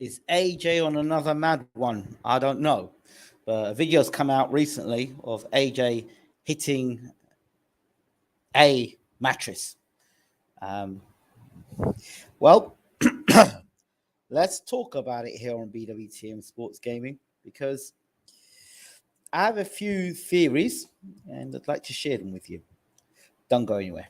Is AJ on another mad one? I don't know. But a video's come out recently of AJ hitting a mattress. Um, well, let's talk about it here on BWTM Sports Gaming because I have a few theories and I'd like to share them with you. Don't go anywhere.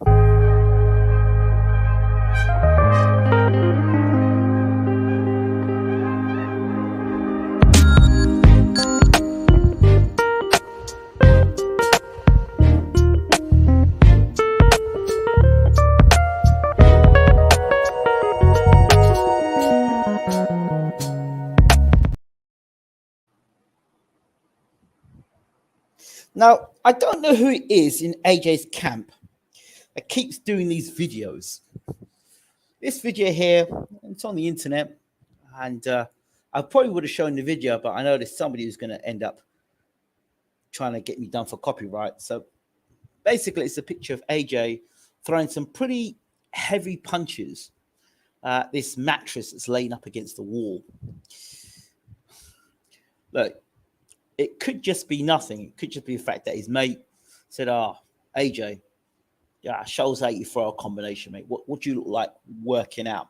Now, I don't know who it is in AJ's camp that keeps doing these videos. This video here, it's on the internet, and I probably would have shown the video, but I know there's somebody who's going to end up trying to get me done for copyright. So basically, it's a picture of AJ throwing some pretty heavy punches at this mattress that's laying up against the wall. Look, it could just be nothing. It could just be the fact that his mate said, AJ, yeah, shows how you throw a combination, mate. What do you look like working out?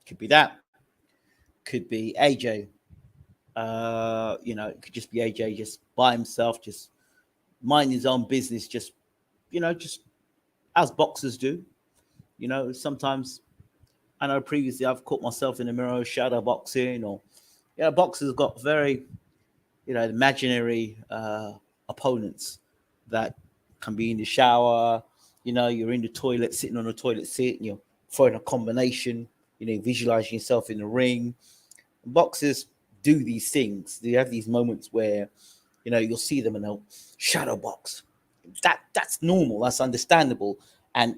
Could be that. Could be AJ. It could just be AJ just by himself, just minding his own business, just as boxers do. Sometimes I know previously I've caught myself in the mirror shadow boxing, or boxers have got very imaginary opponents that can be in the shower. You're in the toilet, sitting on a toilet seat, and you're throwing a combination, visualizing yourself in the ring. Boxers do these things. They have these moments where, you'll see them and they'll shadow box. That's normal. That's understandable. And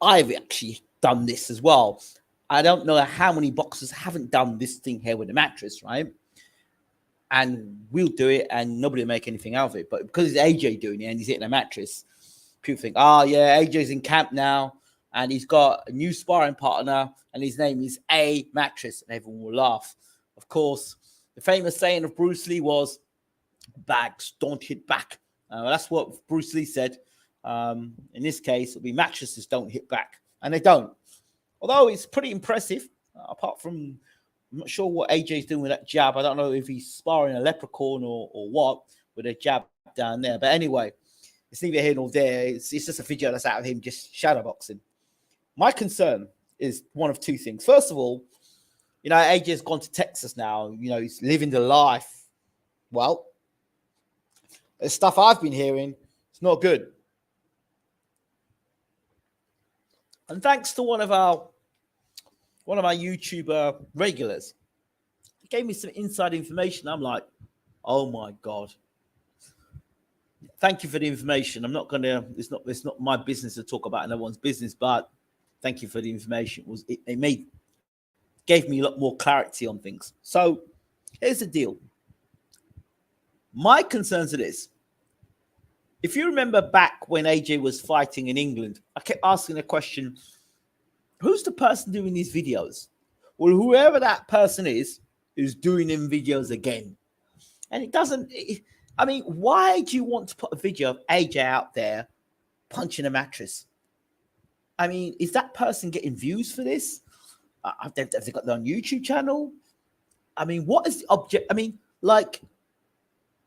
I've actually done this as well. I don't know how many boxers haven't done this thing here with the mattress, right? And we'll do it and nobody will make anything out of it. But because it's AJ doing it and he's hitting a mattress, people think, AJ's in camp now and he's got a new sparring partner and his name is A Mattress, and everyone will laugh. Of course, the famous saying of Bruce Lee was, bags don't hit back. That's what Bruce Lee said. In this case, it'll be mattresses don't hit back. And they don't. Although it's pretty impressive, apart from, I'm not sure what AJ's doing with that jab. I don't know if he's sparring a leprechaun or what with a jab down there. But anyway, it's neither here nor there. It's just a video that's out of him just shadowboxing. My concern is one of two things. First of all, AJ's gone to Texas now. He's living the life. Well, the stuff I've been hearing, it's not good. And thanks to one of our YouTuber regulars, he gave me some inside information. I'm like, oh my God. Thank you for the information. It's not my business to talk about another one's business, but thank you for the information. It gave me a lot more clarity on things. So here's the deal. My concerns are this. If you remember back when AJ was fighting in England, I kept asking the question, who's the person doing these videos? Well, whoever that person is doing them videos again. And it doesn't, why do you want to put a video of AJ out there punching a mattress? Is that person getting views for this? Have they got their own YouTube channel? What is the object?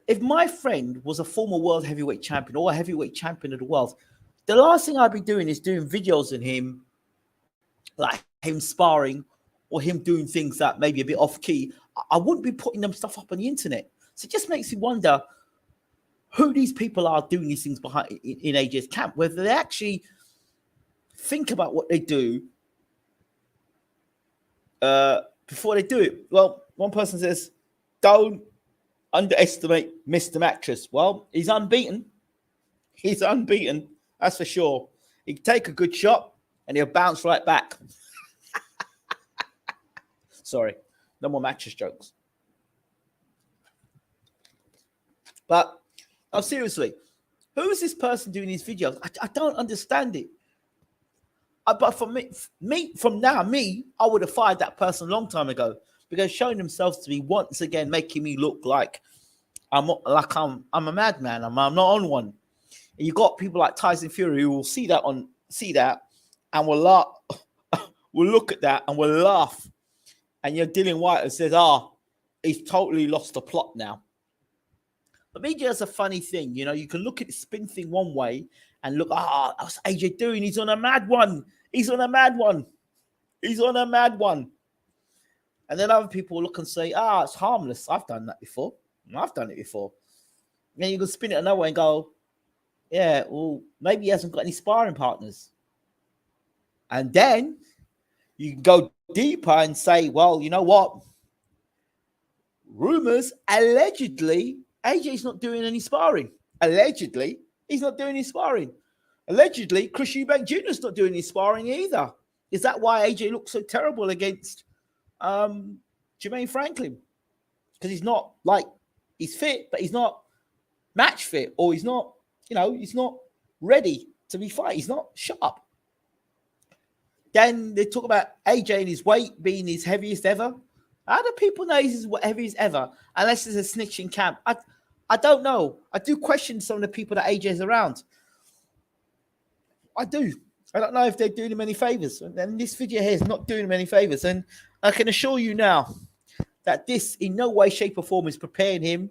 If my friend was a former world heavyweight champion or a heavyweight champion of the world, the last thing I'd be doing is doing videos on him, like him sparring or him doing things that maybe a bit off key. I wouldn't be putting them stuff up on the internet. So it just makes you wonder who these people are doing these things behind in AJ's camp, whether they actually think about what they do before they do it. Well, one person says, don't underestimate Mr. Mattress. Well, he's unbeaten. He's unbeaten. That's for sure. He can take a good shot and he'll bounce right back. Sorry, no more mattress jokes. But seriously, who is this person doing these videos? I don't understand it. But for me, I would have fired that person a long time ago because showing themselves to be once again making me look like I'm a madman. I'm not on one. And you got people like Tyson Fury who will see that and will laugh, will look at that and will laugh. And you're Dylan Whyte and says, he's totally lost the plot now. But media is a funny thing, you know. You can look at the spin thing one way and look, what's AJ doing? He's on a mad one. He's on a mad one. He's on a mad one. And then other people look and say, it's harmless. I've done that before. I've done it before. And then you can spin it another way and go, yeah, well, maybe he hasn't got any sparring partners. And then you can go deeper and say, well, you know what? Rumors, allegedly, AJ's not doing any sparring. Allegedly, he's not doing any sparring. Allegedly, Chris Eubank Jr. is not doing any sparring either. Is that why AJ looks so terrible against Jermaine Franklin? Because he's not he's fit, but he's not match fit, or he's not, he's not ready to be fight. He's not sharp. Then they talk about AJ and his weight being his heaviest ever. How do people know he's his heaviest ever? Unless there's a snitch in camp. I don't know. I do question some of the people that AJ's around. I do. I don't know if they're doing him any favors. And this video here is not doing him any favors. And I can assure you now that this in no way, shape, or form is preparing him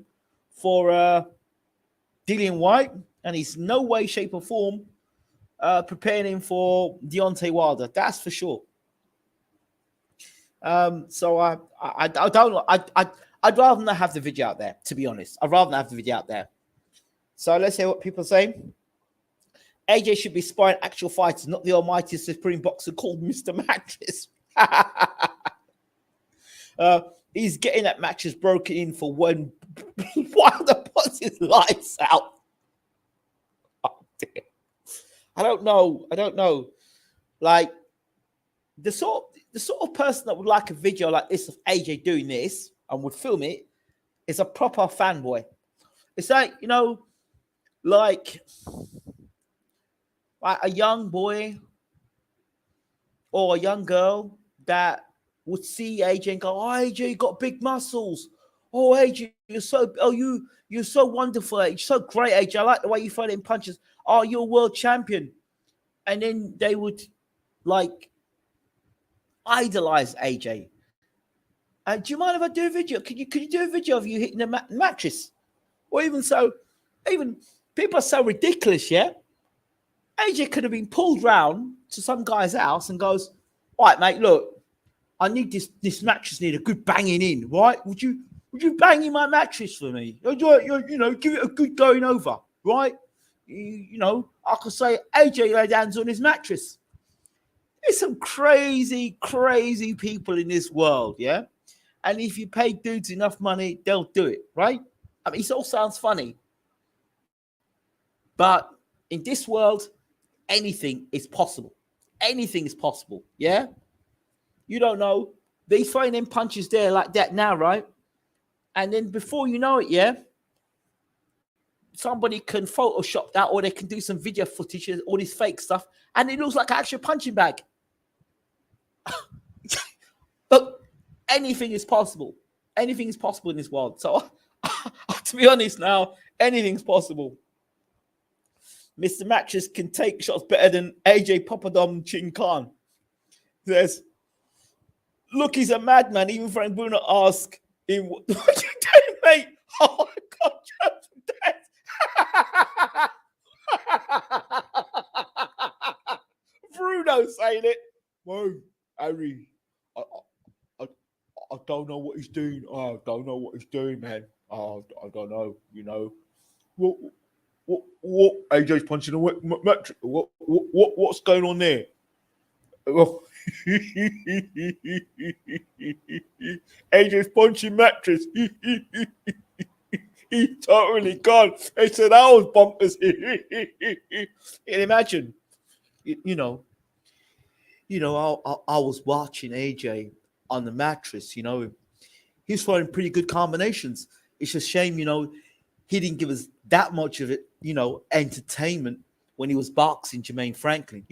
for Dillian Whyte. And he's no way, shape, or form preparing him for Deontay Wilder. That's for sure. So I'd rather not have the video out there, to be honest. I'd rather not have the video out there. So let's hear what people say. AJ should be sparring actual fighters, not the almighty supreme boxer called Mr. Mattress. He's getting that mattress broken in for one while the puts his lights out. Oh, dear. I don't know. Like the sort of person that would like a video like this of AJ doing this and would film it is a proper fanboy. It's like, like a young boy or a young girl that would see AJ and go, AJ, you got big muscles. Oh, AJ, you're so wonderful. You're so great, AJ. I like the way you throw in punches. Oh, you're a world champion. And then they would idolize AJ. Do you mind if I do a video? Could you do a video of you hitting a mattress? Or even people are so ridiculous, yeah? AJ could have been pulled round to some guy's house and goes, all right, mate, look, I need this mattress need a good banging in, right? Would you bang in my mattress for me? Give it a good going over, right? I could say AJ laid hands on his mattress. There's some crazy, crazy people in this world, yeah? And if you pay dudes enough money, they'll do it, right? I mean, it all sounds funny. But in this world, anything is possible. Anything is possible, yeah? You don't know. They throwing them punches there like that now, right? And then before you know it, yeah, somebody can Photoshop that, or they can do some video footage, all this fake stuff, and it looks like an actual punching bag. But anything is possible. Anything is possible in this world. So, to be honest now, anything's possible. Mr. Mattress can take shots better than AJ Papadom Chin Khan. Says, look, he's a madman. Even Frank Bruno asked him, what are you doing, mate? Oh, my God, Bruno saying it. Whoa, Harry, I don't know what he's doing. Oh, I don't know what he's doing, man. Oh, I don't know. What? AJ's punching a mattress. What's going on there? AJ's punching mattress. He totally gone. They said I was bumpers. Imagine, I was watching AJ on the mattress. He's throwing pretty good combinations. It's a shame, he didn't give us that much of it, entertainment when he was boxing Jermaine Franklin.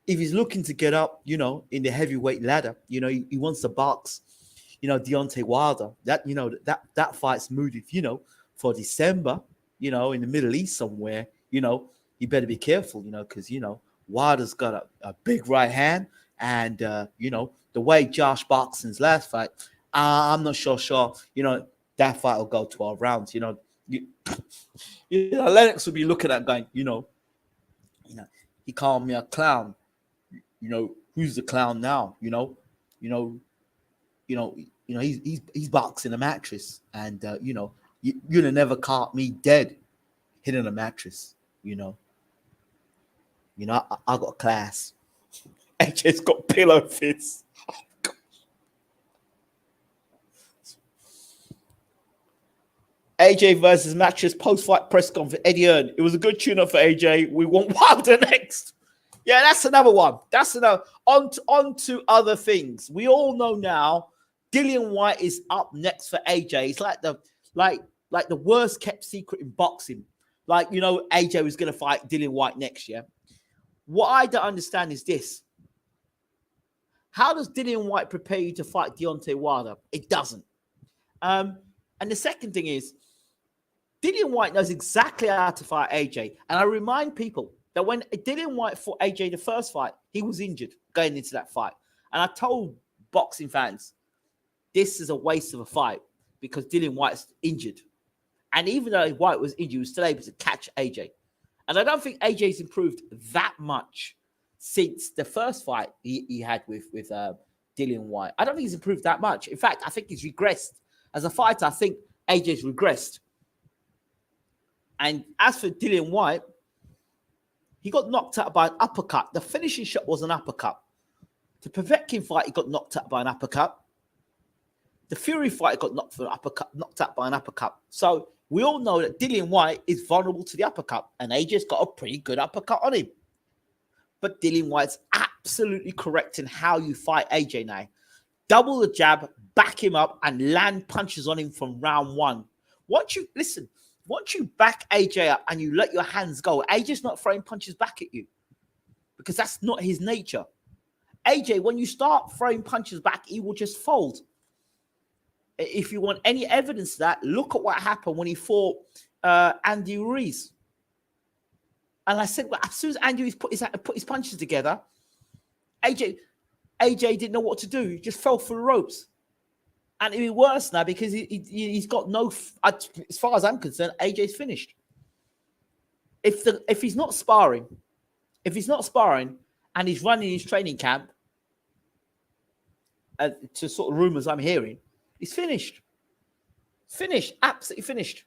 if he's looking to get up, in the heavyweight ladder, he wants to box, Deontay Wilder. That fight's mooted, for December, in the Middle East somewhere. You better be careful, because Wilder's got a big right hand, and the way Josh boxed in his last fight, I'm not sure, that fight will go 12 rounds. Lennox will be looking at going, he called me a clown. Who's the clown now? He's boxing a mattress, and you'd have never caught me dead hitting a mattress. I got class. AJ's got pillow fists. AJ versus Mattress post-fight press conference. Eddie Hearn. It was a good tune-up for AJ. We want Wilder next. Yeah, that's another one. That's another. On to other things. We all know now Dillian Whyte is up next for AJ. It's like the worst kept secret in boxing. AJ was going to fight Dillian Whyte next year. What I don't understand is this. How does Dillian Whyte prepare you to fight Deontay Wilder? It doesn't. And the second thing is, Dillian Whyte knows exactly how to fight AJ. And I remind people that when Dillian Whyte fought AJ the first fight, he was injured going into that fight. And I told boxing fans, this is a waste of a fight because Dillian Whyte's injured. And even though Whyte was injured, he was still able to catch AJ. And I don't think AJ's improved that much since the first fight he had with Dillian Whyte. I don't think he's improved that much. In fact, I think he's regressed. As a fighter, I think AJ's regressed. And as for Dillian Whyte, he got knocked out by an uppercut. The finishing shot was an uppercut. The Povetkin fight, he got knocked out by an uppercut. The Fury fight, he got knocked out by an uppercut. So we all know that Dillian Whyte is vulnerable to the uppercut, and AJ's got a pretty good uppercut on him. But Dillian Whyte's absolutely correct in how you fight AJ now. Double the jab, back him up, and land punches on him from round one. Once you back AJ up and you let your hands go, AJ's not throwing punches back at you because that's not his nature. AJ, when you start throwing punches back, he will just fold. If you want any evidence of that, look at what happened when he fought Andy Ruiz. And I said, well, as soon as Andy Ruiz put his punches together, AJ didn't know what to do. He just fell through the ropes. And it'll be worse now because he's got no. As far as I'm concerned, AJ's finished. If he's not sparring, and he's running his training camp, to sort of rumors I'm hearing, he's finished. Finished, absolutely finished.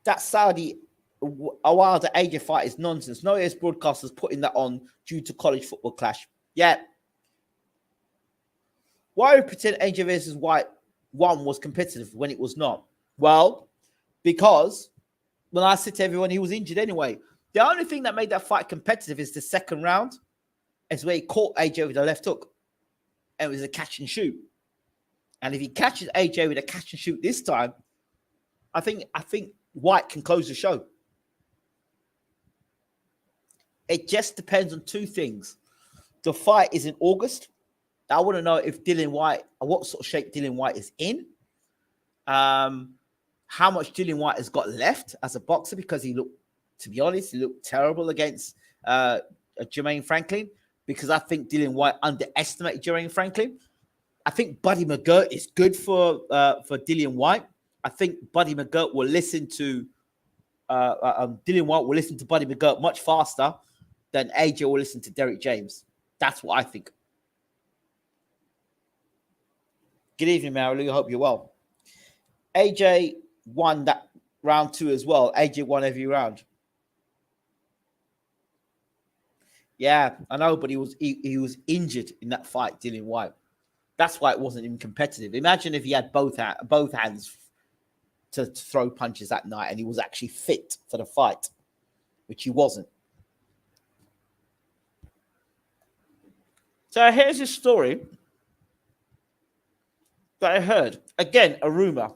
That Saudi Wilder AJ fight is nonsense. No US broadcasters putting that on due to college football clash. Yeah. Why would pretend AJ versus Whyte 1 was competitive when it was not? Well, because when I said to everyone, he was injured anyway. The only thing that made that fight competitive is the second round. It's where he caught AJ with a left hook. And it was a catch and shoot. And if he catches AJ with a catch and shoot this time, I think Whyte can close the show. It just depends on two things. The fight is in August. I want to know if Dillian Whyte, what sort of shape Dillian Whyte is in. How much Dillian Whyte has got left as a boxer, because he looked terrible against Jermaine Franklin, because I think Dillian Whyte underestimated Jermaine Franklin. I think Buddy McGirt is good for Dillian Whyte. I think Buddy McGirt will listen to Dillian Whyte will listen to Buddy McGirt much faster than AJ will listen to Derek James. That's what I think. Good evening, Marilu. I hope you're well. AJ won that round 2 as well. AJ won every round. Yeah, I know, but he was injured in that fight, Dillian Whyte. That's why it wasn't even competitive. Imagine if he had both hands to throw punches that night and he was actually fit for the fight, which he wasn't. So here's a story that I heard. Again, a rumor.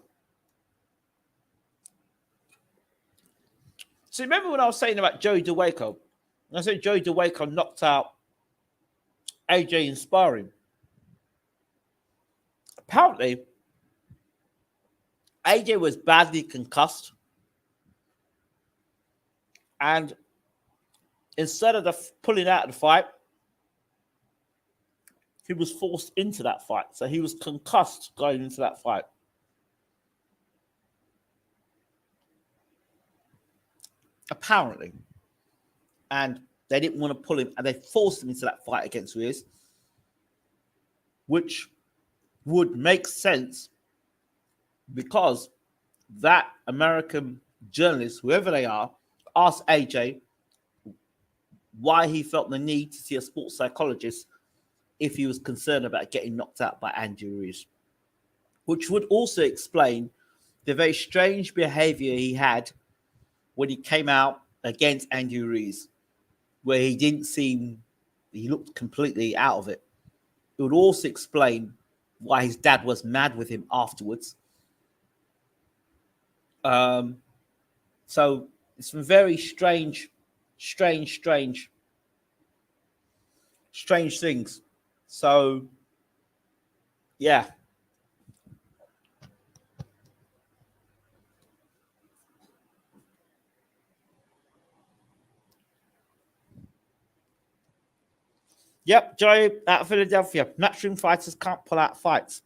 So remember when I was saying about Joey DeWaco? I said Joey DeWaco knocked out AJ in sparring. Apparently, AJ was badly concussed, and instead of pulling out of the fight, he was forced into that fight. So he was concussed going into that fight. Apparently. And they didn't want to pull him, and they forced him into that fight against Ruiz, which would make sense because that American journalist, whoever they are, asked AJ why he felt the need to see a sports psychologist if he was concerned about getting knocked out by Andy Ruiz, which would also explain the very strange behavior he had when he came out against Andy Ruiz, where he didn't seem, he looked completely out of it. It would also explain why his dad was mad with him afterwards. So it's some very strange things. So, yeah. Yep, Joey out of Philadelphia. Matchroom fighters can't pull out fights.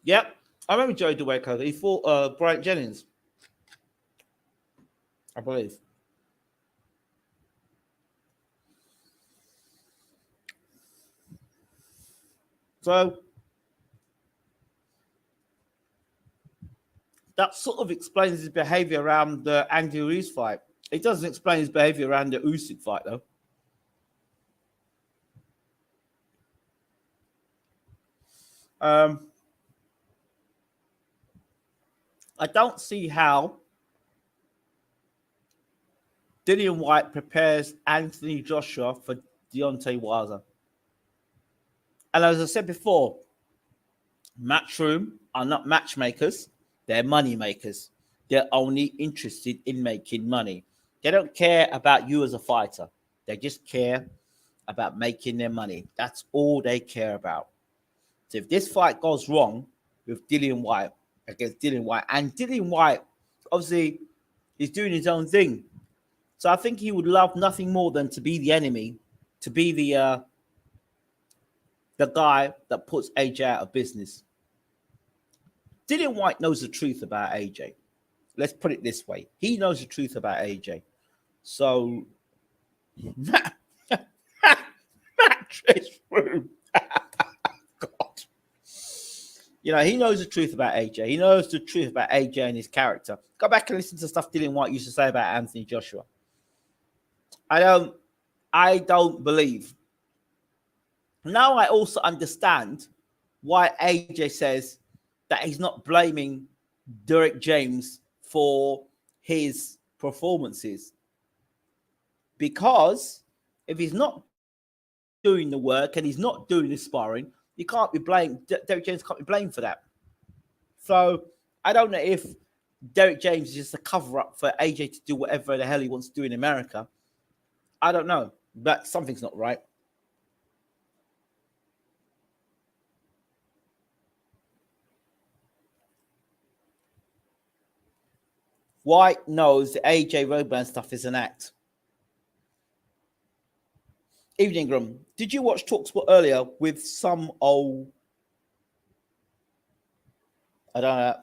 Yep, I remember Joey DeWaco. He fought Bryant Jennings, I believe. So that sort of explains his behavior around the Andy Ruiz fight. It doesn't explain his behavior around the Usyk fight, though. I don't see how Dillian Whyte prepares Anthony Joshua for Deontay Wilder. And as I said before, Matchroom are not matchmakers. They're money makers. They're only interested in making money. They don't care about you as a fighter. They just care about making their money. That's all they care about. So if this fight goes wrong with Dillian Whyte against Dillian Whyte, and Dillian Whyte, obviously, is doing his own thing. So I think he would love nothing more than to be the enemy, to be the guy that puts AJ out of business. Dillian Whyte knows the truth about AJ. Let's put it this way. He knows the truth about AJ. So, mattress room. God. You know, he knows the truth about AJ. He knows the truth about AJ and his character. Go back and listen to stuff Dillian Whyte used to say about Anthony Joshua. I don't believe. Now I also understand why AJ says that he's not blaming Derek James for his performances. Because if he's not doing the work and he's not doing the sparring, you can't be blamed. Derek James can't be blamed for that. So I don't know if Derek James is just a cover-up for AJ to do whatever the hell he wants to do in America. I don't know, but something's not right. Whyte knows the AJ Roban stuff is an act. Evening, Grum. Did you watch TalkSport earlier with some old... I don't know.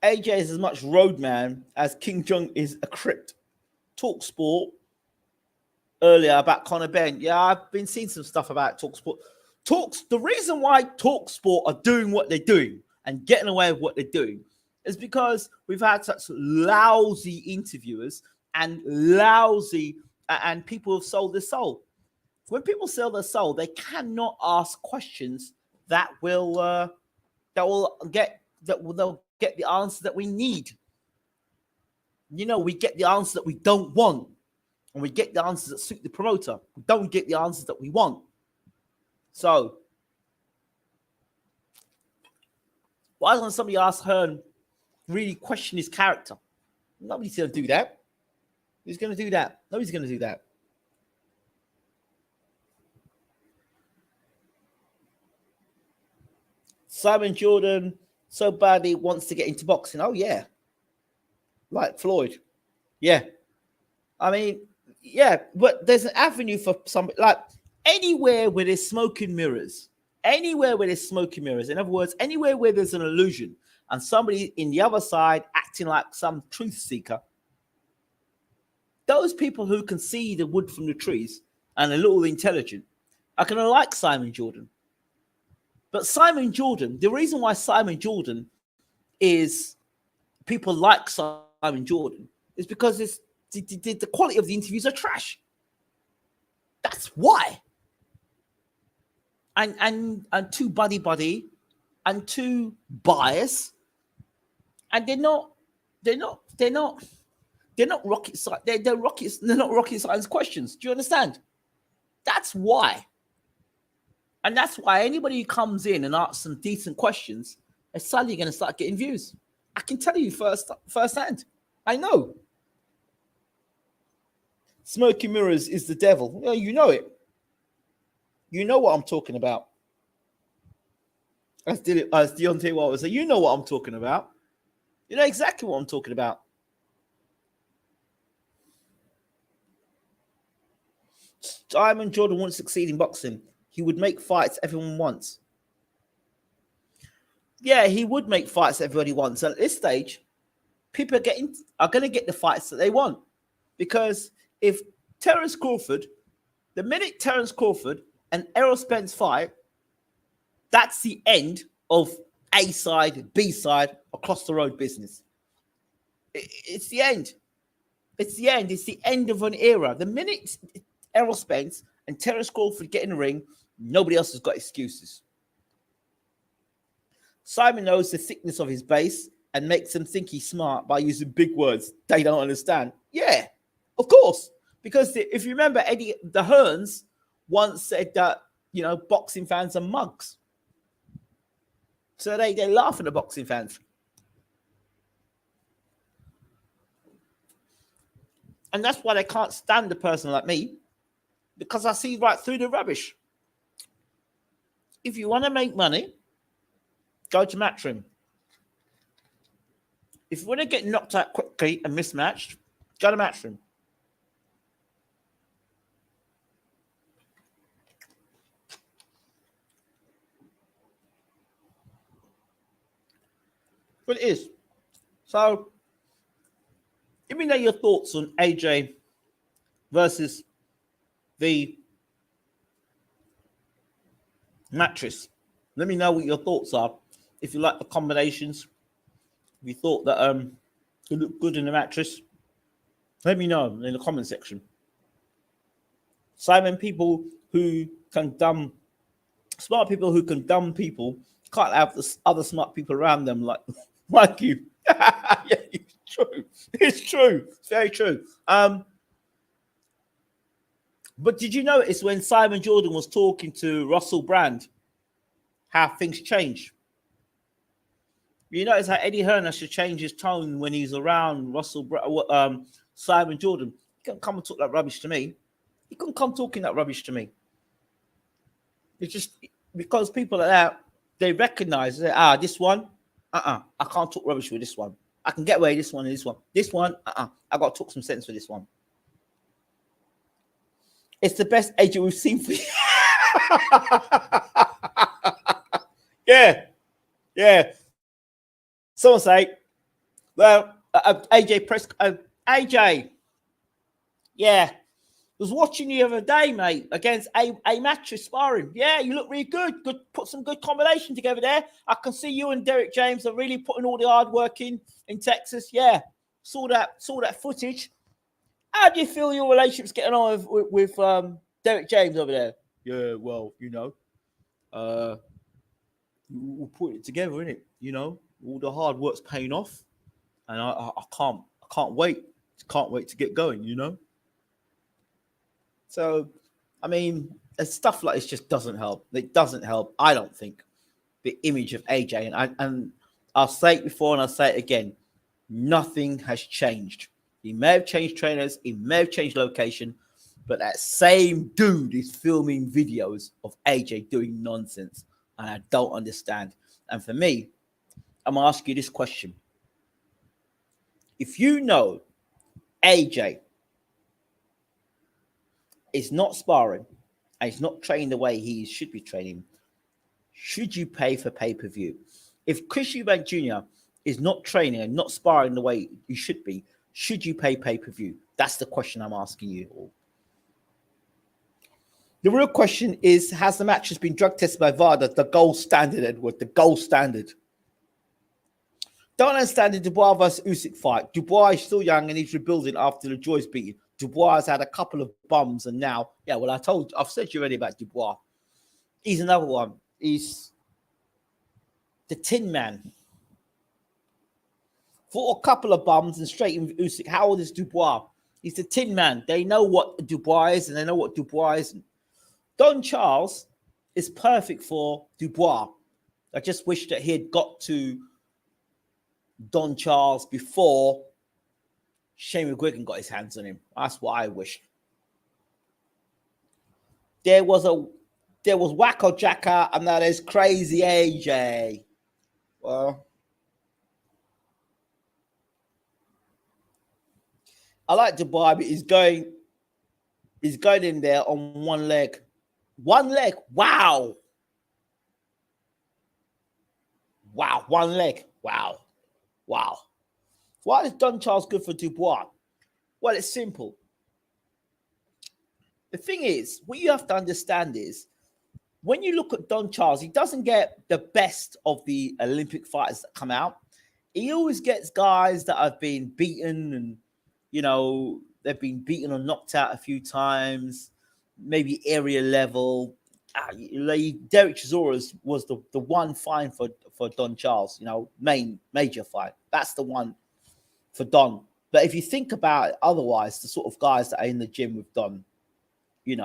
AJ is as much roadman as King Jong is a crypt. TalkSport earlier about Conor Benn. Yeah, I've been seeing some stuff about TalkSport. The reason why TalkSport are doing what they're doing and getting away with what they're doing is because we've had such lousy interviewers and and people have sold their soul. When people sell their soul, they cannot ask questions that will get the answer that we need. You know, we get the answer that we don't want, and we get the answers that suit the promoter. We don't get the answers that we want. So Why doesn't somebody ask Hearn, really question his character? Nobody's going to do that. Who's going to do that? Nobody's going to do that. Simon Jordan so badly wants to get into boxing. Oh, yeah. Like Floyd. Yeah. I mean, yeah, but there's an avenue for somebody, like anywhere where there's smoke and mirrors, anywhere where there's smoke and mirrors, in other words, anywhere where there's an illusion and somebody in the other side acting like some truth seeker, those people who can see the wood from the trees and a little intelligent are going to like Simon Jordan. But Simon Jordan, the reason why Simon Jordan is people like Simon Jordan is because it's the quality of the interviews are trash. That's why. And too buddy and too biased, and they're not rocket science. They're not rocket science questions. Do you understand? That's why. And that's why anybody who comes in and asks some decent questions is suddenly going to start getting views. I can tell you firsthand. I know. Smoky mirrors is the devil. Yeah, you know it. You know what I'm talking about. As Deontay Wilder would say, you know what I'm talking about. You know exactly what I'm talking about. Simon Jordan wouldn't succeed in boxing. He would make fights everyone wants. Yeah, he would make fights everybody wants. And at this stage, people are going to get the fights that they want. Because if Terence Crawford, the minute Terence Crawford and Errol Spence fight, that's the end of A side, B side, across the road business. It's the end. It's the end. It's the end of an era. The minute Errol Spence and Terence Crawford get in the ring, nobody else has got excuses. Simon knows the thickness of his base and makes them think he's smart by using big words they don't understand. Yeah, of course. Because if you remember, Eddie the Hearns once said that, you know, boxing fans are mugs. So they laugh at the boxing fans. And that's why they can't stand a person like me, because I see right through the rubbish. If you want to make money, go to Matchroom. If you want to get knocked out quickly and mismatched, go to Matchroom. But it is. So, let me know your thoughts on AJ versus the mattress. Let me know what your thoughts are. If you like the combinations, if you thought that it looked good in the mattress, let me know in the comment section. Simon, people who can dumb, smart people who can dumb people can't have the other smart people around them like you. Yeah, it's true. It's true. It's very true. But did you notice when Simon Jordan was talking to Russell Brand, how things change? You notice how Eddie Hearn has to change his tone when he's around Simon Jordan. He can't come and talk that rubbish to me. He couldn't come talking that rubbish to me. It's just because people like that, they recognize that, this one, I can't talk rubbish with this one. I can get away with this one and this one. This one, I got to talk some sense with this one. It's the best agent we've seen for you. Yeah. Someone say, well, AJ, yeah, was watching you the other day, mate, against a mattress sparring. Yeah, you look really good. Put some good combination together there. I can see you and Derek James are really putting all the hard work in Texas. Yeah, saw that footage. How do you feel your relationship's getting on with Derek James over there? Yeah, well, we'll put it together, innit? All the hard work's paying off, and I can't wait to get going. So, I mean, stuff like this just doesn't help. It doesn't help, I don't think, the image of AJ, and I'll say it before and I'll say it again. Nothing has changed. He may have changed trainers, he may have changed location, but that same dude is filming videos of AJ doing nonsense. And I don't understand. And for me, I'm going to ask you this question. If you know AJ is not sparring and he's not training the way he should be training, should you pay for pay-per-view? If Chris Eubank Jr. is not training and not sparring the way you should be, should you pay pay-per-view? That's the question I'm asking you all. The real question is, has the mattress been drug tested by VADA, the gold standard, Edward, the gold standard? Don't understand the Dubois versus Usyk fight. Dubois is still young and he's rebuilding after the Joyce beating. Dubois has had a couple of bums and now, I've said to you already about Dubois. He's another one. He's the Tin Man. For a couple of bums and straight in Usyk. How old is Dubois? He's the Tin Man. They know what Dubois is and they know what Dubois isn't. Don Charles is perfect for Dubois. I just wish that he had got to Don Charles before Shane McGuigan got his hands on him. That's what I wish. There was Wacko Jacka, and now there's Crazy AJ. Well, I like Dubois, but he's going in there on one leg. One leg. Wow. Wow. One leg. Wow. Wow. Why is Don Charles good for Dubois? Well, it's simple. The thing is, what you have to understand is, when you look at Don Charles, he doesn't get the best of the Olympic fighters that come out. He always gets guys that have been beaten and, they've been beaten or knocked out a few times, maybe area level. Derek Chisora was the one fine for Don Charles, major fight. That's the one for Don. But if you think about it otherwise, the sort of guys that are in the gym with Don, he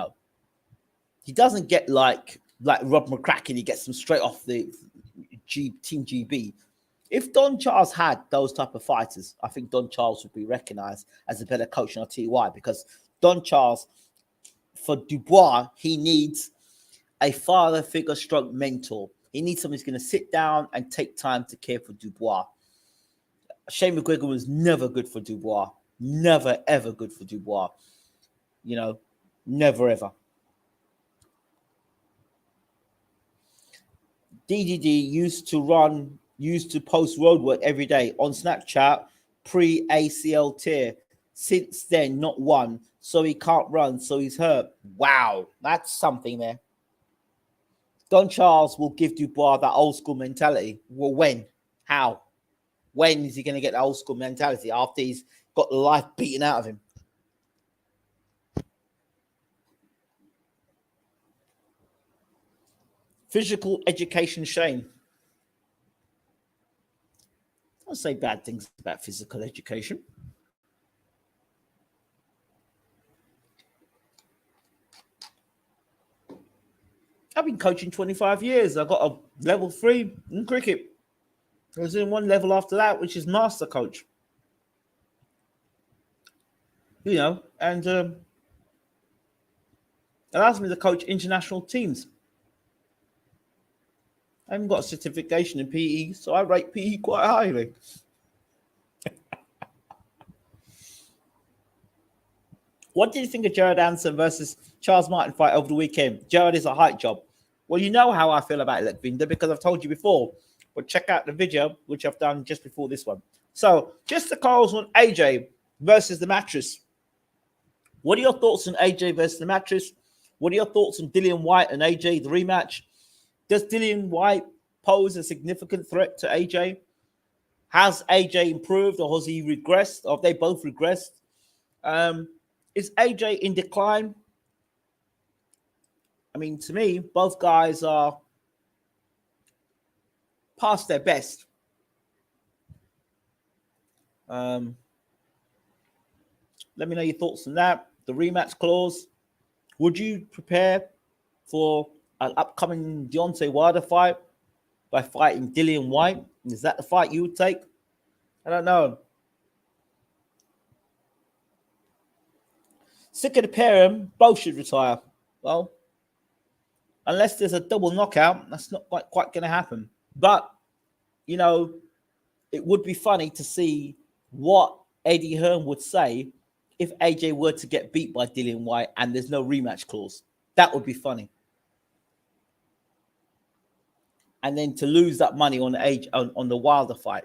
doesn't get like Rob McCracken, he gets them straight off the Team GB. If Don Charles had those type of fighters, I think Don Charles would be recognized as a better coach, and I'll tell you why. Because Don Charles, for Dubois, he needs a father figure stroke mentor. He needs someone who's going to sit down and take time to care for Dubois. Shane McGuigan was never good for Dubois. Never, ever good for Dubois. Never, ever. DDD used to post road work every day on Snapchat pre-ACL tear. Since then, not one. So he can't run, so he's hurt. Wow, that's something there. Don Charles will give Dubois that old school mentality. Well, when? How? When is he going to get the old school mentality? After he's got the life beaten out of him. Physical education, Shane. Don't say bad things about physical education. I've been coaching 25 years. I got a level 3 in cricket. I was in one level after that, which is master coach. And allows me to coach international teams. I haven't got a certification in PE, so I rate PE quite highly. What do you think of Jared Anderson versus Charles Martin fight over the weekend? Jared is a height job. Well, you know how I feel about Lekvinda because I've told you before. But check out the video, which I've done just before this one. So, just the calls on AJ versus the mattress. What are your thoughts on AJ versus the mattress? What are your thoughts on Dillian Whyte and AJ, the rematch? Does Dillian Whyte pose a significant threat to AJ? Has AJ improved or has he regressed? Or have they both regressed? Is AJ in decline? I mean, to me, both guys are past their best. Let me know your thoughts on that. The rematch clause. Would you prepare for an upcoming Deontay Wilder fight by fighting Dillian Whyte? Is that the fight you would take? I don't know. Sick of the pair of them, both should retire. Well, unless there's a double knockout, that's not quite going to happen. But, you know, it would be funny to see what Eddie Hearn would say if AJ were to get beat by Dillian Whyte and there's no rematch clause. That would be funny. And then to lose that money on the Wilder fight,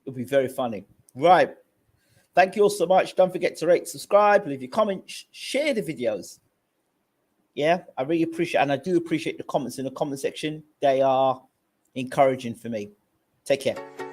it would be very funny. Right. Thank you all so much. Don't forget to rate, subscribe, leave your comments, share the videos. Yeah, I really appreciate, and I do appreciate the comments in the comment section. They are encouraging for me. Take care.